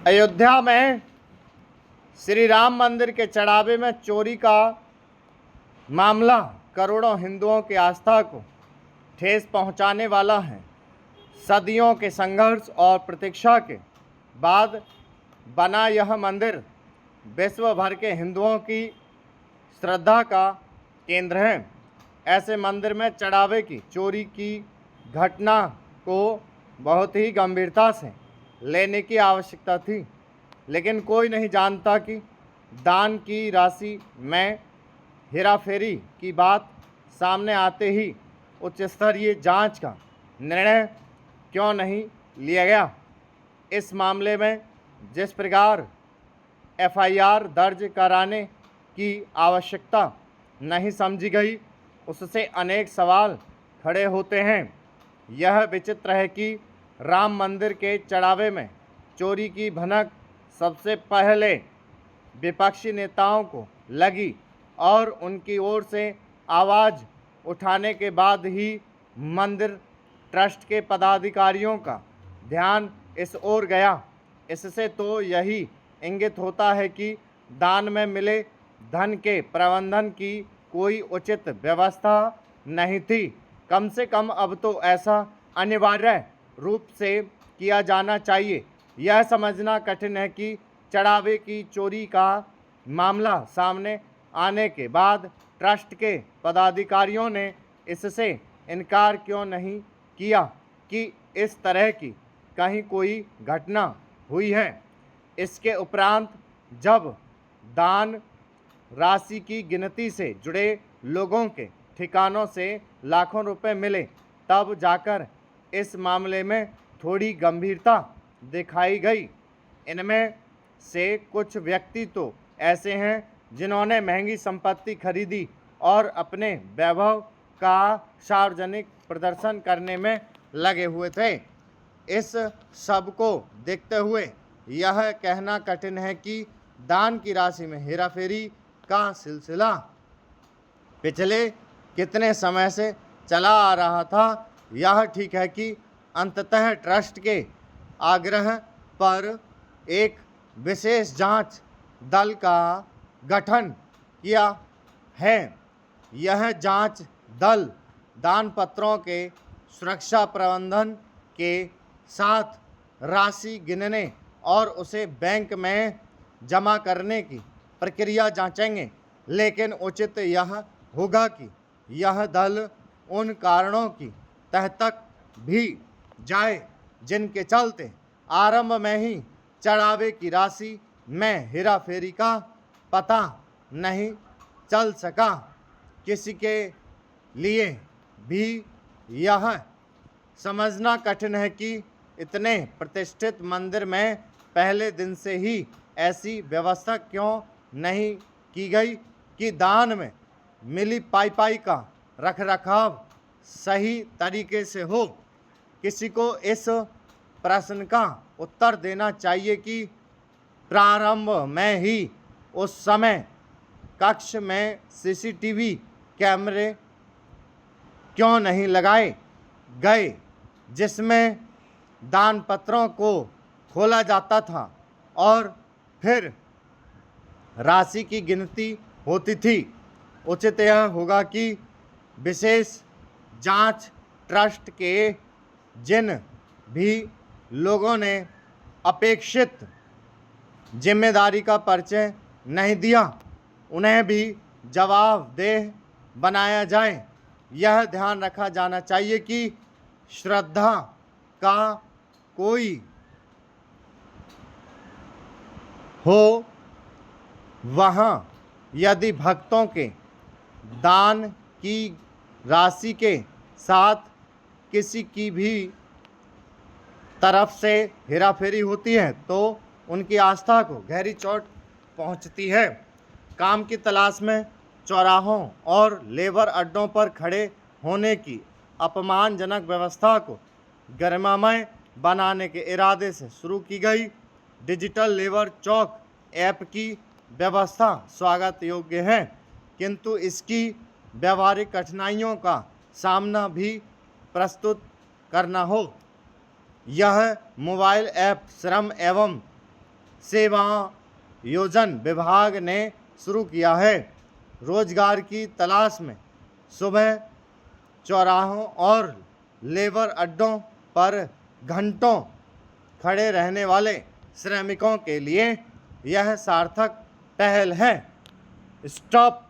अयोध्या में श्री राम मंदिर के चढ़ावे में चोरी का मामला करोड़ों हिंदुओं की आस्था को ठेस पहुंचाने वाला है। सदियों के संघर्ष और प्रतीक्षा के बाद बना यह मंदिर विश्व भर के हिंदुओं की श्रद्धा का केंद्र है। ऐसे मंदिर में चढ़ावे की चोरी की घटना को बहुत ही गंभीरता से लेने की आवश्यकता थी, लेकिन कोई नहीं जानता कि दान की राशि में हेराफेरी की बात सामने आते ही उच्च स्तरीय जांच का निर्णय क्यों नहीं लिया गया। इस मामले में जिस प्रकार एफआईआर दर्ज कराने की आवश्यकता नहीं समझी गई, उससे अनेक सवाल खड़े होते हैं। यह विचित्र है कि राम मंदिर के चढ़ावे में चोरी की भनक सबसे पहले विपक्षी नेताओं को लगी और उनकी ओर से आवाज़ उठाने के बाद ही मंदिर ट्रस्ट के पदाधिकारियों का ध्यान इस ओर गया। इससे तो यही इंगित होता है कि दान में मिले धन के प्रबंधन की कोई उचित व्यवस्था नहीं थी। कम से कम अब तो ऐसा अनिवार्य रूप से किया जाना चाहिए। यह समझना कठिन है कि चढ़ावे की चोरी का मामला सामने आने के बाद ट्रस्ट के पदाधिकारियों ने इससे इनकार क्यों नहीं किया कि इस तरह की कहीं कोई घटना हुई है। इसके उपरांत जब दान राशि की गिनती से जुड़े लोगों के ठिकानों से लाखों रुपए मिले, तब जाकर इस मामले में थोड़ी गंभीरता दिखाई गई। इनमें से कुछ व्यक्ति तो ऐसे हैं जिन्होंने महंगी संपत्ति खरीदी और अपने वैभव का सार्वजनिक प्रदर्शन करने में लगे हुए थे। इस सब को देखते हुए यह कहना कठिन है कि दान की राशि में हेराफेरी का सिलसिला पिछले कितने समय से चला आ रहा था। यह ठीक है कि अंततः ट्रस्ट के आग्रह पर एक विशेष जांच दल का गठन किया है। यह जांच दल दान पत्रों के सुरक्षा प्रबंधन के साथ राशि गिनने और उसे बैंक में जमा करने की प्रक्रिया जांचेंगे। लेकिन उचित यह होगा कि यह दल उन कारणों की तह तक भी जाए जिनके चलते आरंभ में ही चढ़ावे की राशि में हेराफेरी का पता नहीं चल सका। किसी के लिए भी यह समझना कठिन है कि इतने प्रतिष्ठित मंदिर में पहले दिन से ही ऐसी व्यवस्था क्यों नहीं की गई कि दान में मिली पाई का रखरखाव सही तरीके से हो। किसी को इस प्रश्न का उत्तर देना चाहिए कि प्रारंभ में ही उस समय कक्ष में सीसीटीवी कैमरे क्यों नहीं लगाए गए जिसमें दान पत्रों को खोला जाता था और फिर राशि की गिनती होती थी। उचित यह होगा कि विशेष जांच ट्रस्ट के जिन भी लोगों ने अपेक्षित जिम्मेदारी का परिचय नहीं दिया, उन्हें भी जवाबदेह बनाया जाए। यह ध्यान रखा जाना चाहिए कि श्रद्धा का कोई हो वहाँ यदि भक्तों के दान की राशि के साथ किसी की भी तरफ से हेराफेरी होती है तो उनकी आस्था को गहरी चोट पहुंचती है। काम की तलाश में चौराहों और लेबर अड्डों पर खड़े होने की अपमानजनक व्यवस्था को गरिमामय बनाने के इरादे से शुरू की गई डिजिटल लेबर चौक ऐप की व्यवस्था स्वागत योग्य है, किंतु इसकी व्यावहारिक कठिनाइयों का सामना भी प्रस्तुत करना हो। यह मोबाइल ऐप श्रम एवं सेवा योजन विभाग ने शुरू किया है। रोजगार की तलाश में सुबह चौराहों और लेबर अड्डों पर घंटों खड़े रहने वाले श्रमिकों के लिए यह सार्थक पहल है। स्टॉप